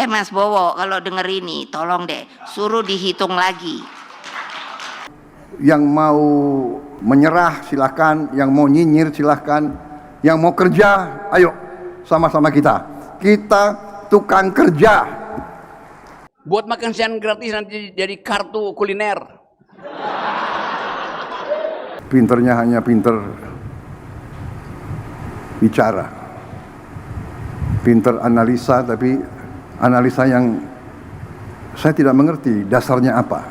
Mas Bowo, kalau denger ini tolong deh suruh dihitung lagi. Yang mau menyerah silahkan, yang mau nyinyir silahkan, yang mau kerja ayo sama-sama kita tukang kerja. Buat makan siang gratis nanti jadi kartu kuliner. Pinternya hanya pinter bicara, pinter analisa, tapi analisa yang saya tidak mengerti dasarnya apa.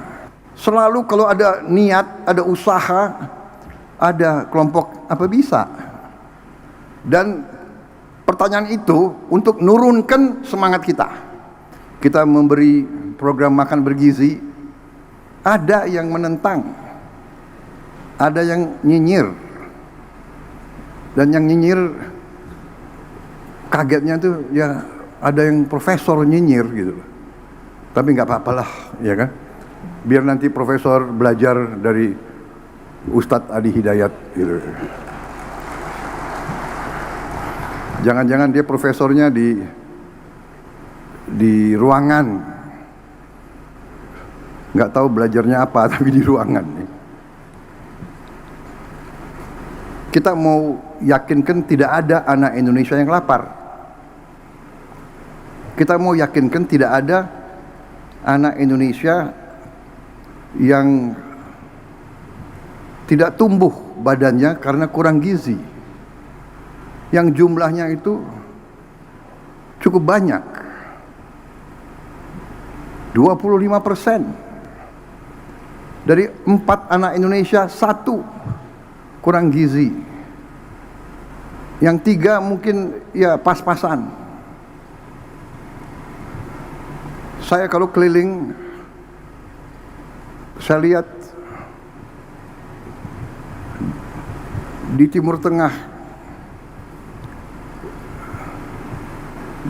Selalu kalau ada niat, ada usaha, ada kelompok apa bisa. Dan pertanyaan itu untuk nurunkan semangat kita. Kita memberi program makan bergizi, ada yang menentang, ada yang nyinyir. Dan yang nyinyir kagetnya tuh ya ada yang profesor nyinyir gitu. Tapi nggak apa-apalah, ya kan? Biar nanti profesor belajar dari Ustadz Adi Hidayat gitu. Jangan-jangan dia profesornya di ruangan, nggak tahu belajarnya apa, tapi di ruangan. Kita mau yakinkan tidak ada anak Indonesia yang lapar. Kita mau yakinkan tidak ada anak Indonesia yang tidak tumbuh badannya karena kurang gizi. Yang jumlahnya itu cukup banyak. 25% dari 4 anak Indonesia 1 kurang gizi. Yang 3 mungkin ya pas-pasan. Saya kalau keliling, saya lihat di Timur Tengah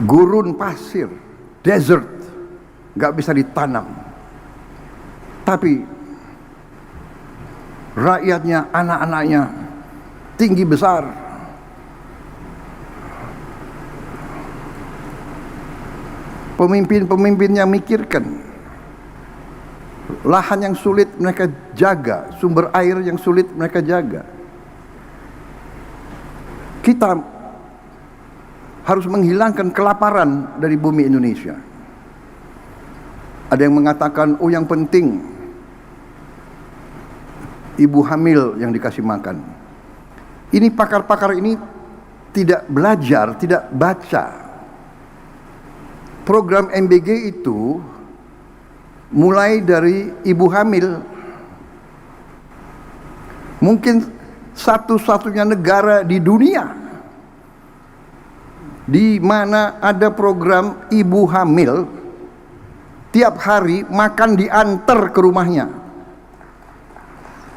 gurun pasir, desert, nggak bisa ditanam. Tapi rakyatnya, anak-anaknya tinggi besar. Pemimpin-pemimpinnya mikirkan lahan yang sulit mereka jaga, sumber air yang sulit mereka jaga. Kita harus menghilangkan kelaparan dari bumi Indonesia. Ada yang mengatakan, oh yang penting ibu hamil yang dikasih makan. Ini pakar-pakar ini tidak belajar, tidak baca. Program MBG itu mulai dari ibu hamil. Mungkin satu-satunya negara di dunia di mana ada program ibu hamil tiap hari makan diantar ke rumahnya.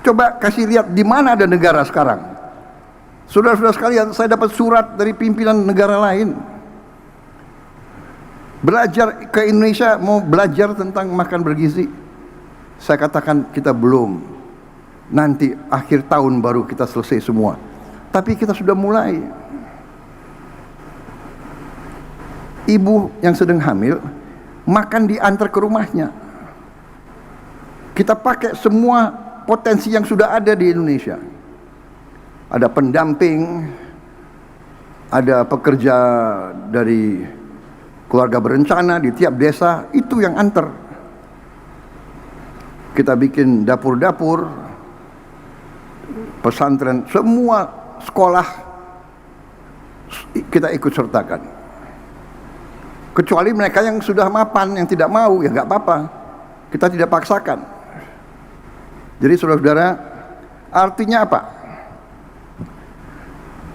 Coba kasih lihat di mana ada negara sekarang. Saudara-saudara sekalian, saya dapat surat dari pimpinan negara lain. Belajar ke Indonesia, mau belajar tentang makan bergizi. Saya katakan kita belum. Nanti akhir tahun baru kita selesai semua. Tapi kita sudah mulai. Ibu yang sedang hamil makan diantar ke rumahnya. Kita pakai semua potensi yang sudah ada di Indonesia. Ada pendamping, ada pekerja dari keluarga berencana di tiap desa, itu yang antar. Kita bikin dapur-dapur, pesantren, semua sekolah kita ikut sertakan. Kecuali mereka yang sudah mapan, yang tidak mau, ya nggak apa-apa. Kita tidak paksakan. Jadi saudara-saudara, artinya apa?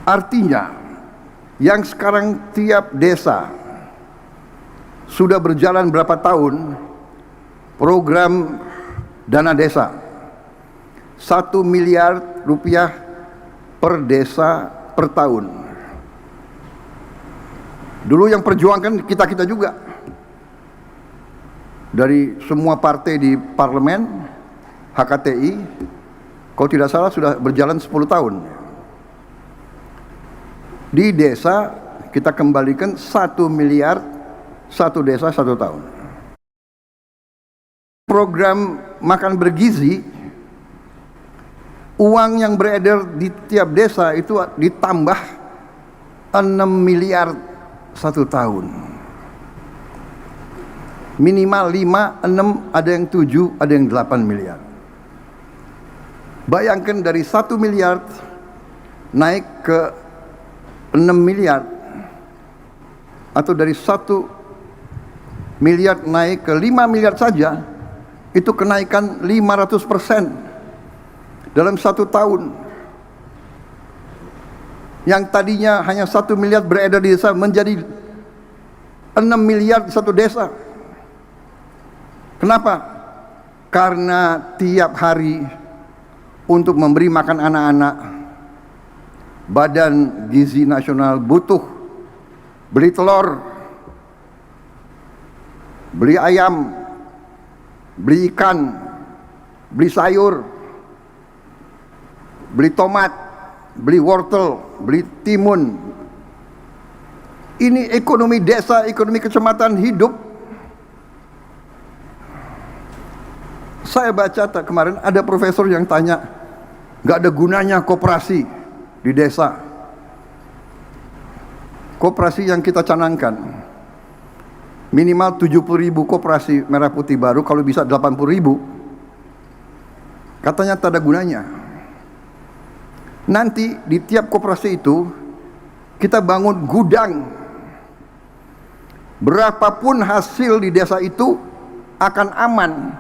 Artinya, yang sekarang tiap desa sudah berjalan berapa tahun program dana desa 1 miliar rupiah per desa per tahun. Dulu yang perjuangkan kita juga dari semua partai di parlemen, HKTI, kalau tidak salah sudah berjalan 10 tahun. Di desa kita kembalikan 1 miliar satu desa 1 tahun. Program makan bergizi, uang yang beredar di tiap desa itu ditambah 6 miliar 1 tahun. Minimal 5, 6, ada yang 7, ada yang 8 miliar. Bayangkan dari 1 miliar naik ke 6 miliar, atau dari 1 miliar naik ke 5 miliar saja, itu kenaikan 500% dalam 1 tahun. Yang tadinya hanya 1 miliar beredar di desa menjadi 6 miliar di satu desa. Kenapa? Karena tiap hari untuk memberi makan anak-anak, Badan Gizi Nasional butuh beli telur, beli ayam, beli ikan, beli sayur, beli tomat, beli wortel, beli timun. Ini ekonomi desa, ekonomi kecamatan hidup. Saya baca kemarin ada profesor yang tanya, nggak ada gunanya koperasi di desa. Koperasi yang kita canangkan minimal 70.000 koperasi merah putih baru, kalau bisa 80.000. Katanya tak ada gunanya. Nanti di tiap koperasi itu kita bangun gudang. Berapapun hasil di desa itu akan aman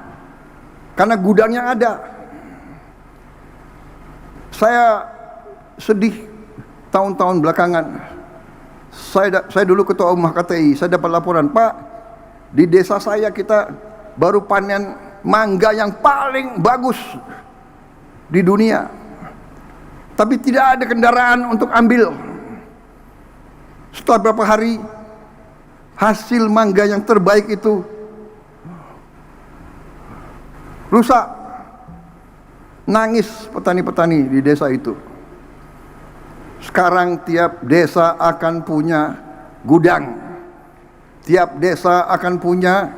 karena gudangnya ada. Saya sedih tahun-tahun belakangan. Saya dulu ketua umum HKTI, saya dapat laporan, Pak, di desa saya kita baru panen mangga yang paling bagus di dunia, tapi tidak ada kendaraan untuk ambil. Setelah beberapa hari, hasil mangga yang terbaik itu rusak. Nangis petani-petani di desa itu. Sekarang tiap desa akan punya gudang, tiap desa akan punya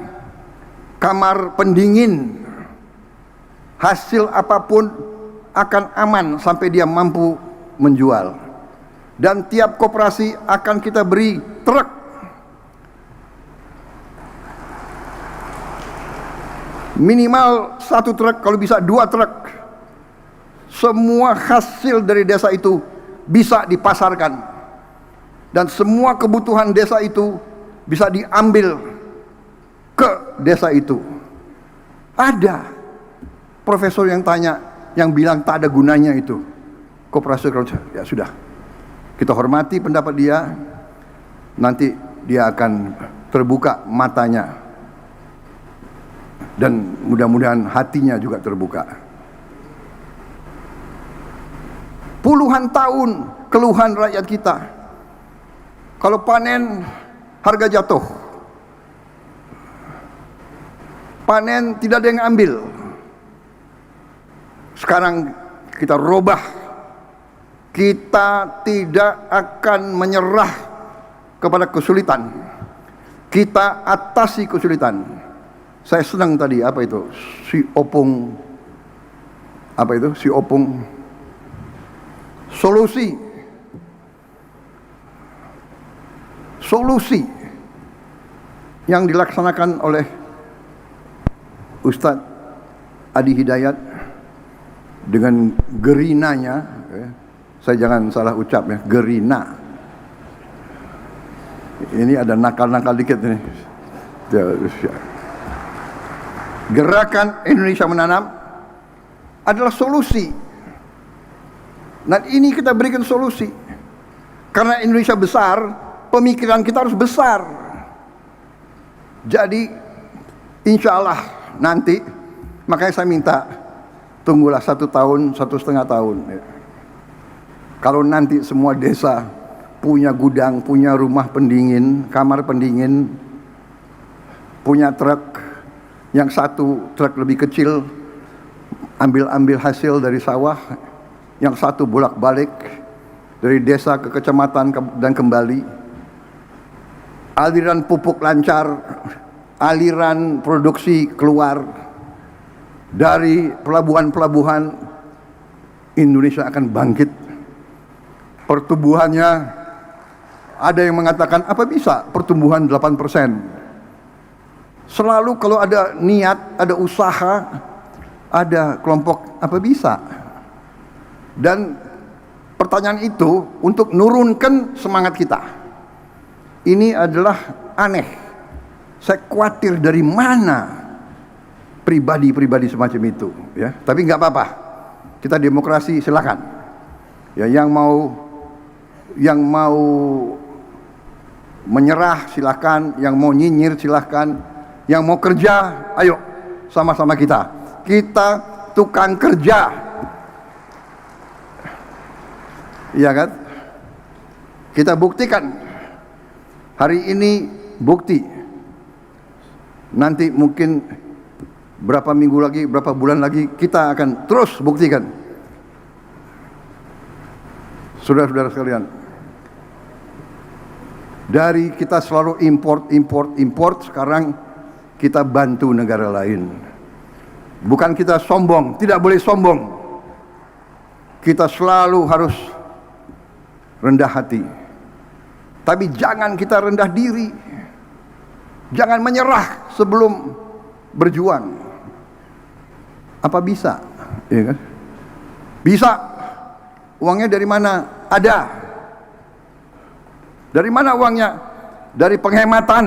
kamar pendingin. Hasil apapun akan aman sampai dia mampu menjual. Dan tiap koperasi akan kita beri truk. Minimal 1 truk, kalau bisa 2 truk. Semua hasil dari desa itu bisa dipasarkan, dan semua kebutuhan desa itu bisa diambil ke desa itu. Ada profesor yang tanya, yang bilang tak ada gunanya itu koperasi. Ya sudah, kita hormati pendapat dia. Nanti dia akan terbuka matanya, dan mudah-mudahan hatinya juga terbuka. Puluhan tahun keluhan rakyat kita, kalau panen harga jatuh, panen tidak ada yang ambil. Sekarang kita robah, kita tidak akan menyerah kepada kesulitan, kita atasi kesulitan. Saya senang tadi, apa itu, si Opung, apa itu, si Opung, solusi yang dilaksanakan oleh Ustadz Adi Hidayat dengan gerinanya, saya jangan salah ucap ya, gerina. Ini ada nakal-nakal dikit ini. Gerakan Indonesia Menanam adalah solusi. Dan ini kita berikan solusi. Karena Indonesia besar, pemikiran kita harus besar. Jadi insya Allah nanti, makanya saya minta tunggulah 1 tahun, 1,5 tahun. Kalau nanti semua desa punya gudang, punya rumah pendingin, kamar pendingin, punya truk, yang 1 truk lebih kecil ambil hasil dari sawah, yang 1 bolak-balik dari desa ke kecamatan dan kembali. aliran pupuk lancar, aliran produksi keluar dari pelabuhan-pelabuhan, Indonesia akan bangkit. Pertumbuhannya, ada yang mengatakan apa bisa pertumbuhan 8%. Selalu kalau ada niat, ada usaha, ada kelompok, apa bisa. Dan pertanyaan itu untuk nurunkan semangat kita. Ini adalah aneh. Saya khawatir dari mana pribadi-pribadi semacam itu, ya. Tapi nggak apa-apa. Kita demokrasi, silakan. Ya, yang mau menyerah silakan, yang mau nyinyir silakan, yang mau kerja, ayo sama-sama kita. Kita tukang kerja. Iya kan? Kita buktikan. Hari ini bukti. Nanti mungkin berapa minggu lagi, berapa bulan lagi kita akan terus buktikan. Saudara-saudara sekalian, dari kita selalu import, sekarang kita bantu negara lain. Bukan kita sombong, tidak boleh sombong. Kita selalu harus rendah hati. Tapi jangan kita rendah diri. Jangan menyerah sebelum berjuang. Apa bisa? Ya kan? Bisa. Uangnya dari mana? Ada. Dari mana uangnya? Dari penghematan